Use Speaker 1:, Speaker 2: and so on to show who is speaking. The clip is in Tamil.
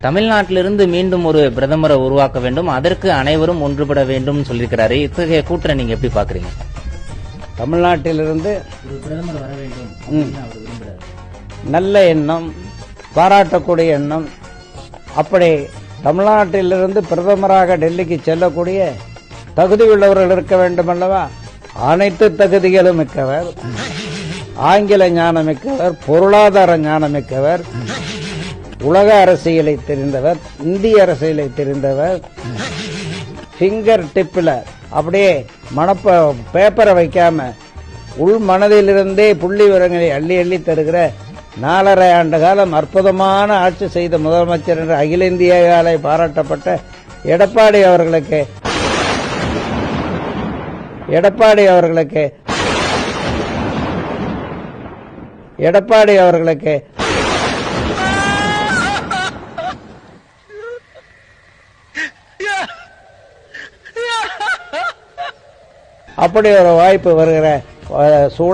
Speaker 1: தமிழ்நாட்டிலிருந்து மீண்டும் ஒரு பிரதமரை உருவாக்க வேண்டும், அதற்கு அனைவரும் ஒன்றுபட வேண்டும் சொல்லியிருக்கிறாரு. இத்தகைய கூட்டணி நீங்க எப்படி பாக்குறீங்க?
Speaker 2: தமிழ்நாட்டிலிருந்து
Speaker 1: ஒரு பிரதமர் வர வேண்டும்
Speaker 2: நல்ல எண்ணம், பாராட்டக்கூடிய எண்ணம். அப்படி தமிழ்நாட்டிலிருந்து பிரதமராக டெல்லிக்கு செல்லக்கூடிய தகுதியுள்ளவர்கள் இருக்க வேண்டும் அல்லவா? அனைத்து தகுதிகளும் மிக்கவர், ஆங்கில ஞானம் மிக்கவர், பொருளாதார ஞானம் மிக்கவர், உலக அரசியலை தெரிந்தவர், இந்திய அரசியலை தெரிந்தவர், பிங்கர் டிப்பில் அப்படியே பேப்பரை வைக்காம உள் மனதிலிருந்தே புள்ளி விவரங்களை அள்ளி அள்ளி தருகிற 4.5 ஆண்டு காலம் அற்புதமான ஆட்சி செய்த முதலமைச்சர் என்ற அகில இந்திய பாராட்டப்பட்ட எடப்பாடி அவர்களுக்கு அப்படி ஒரு வாய்ப்பு வருகிற சூழல்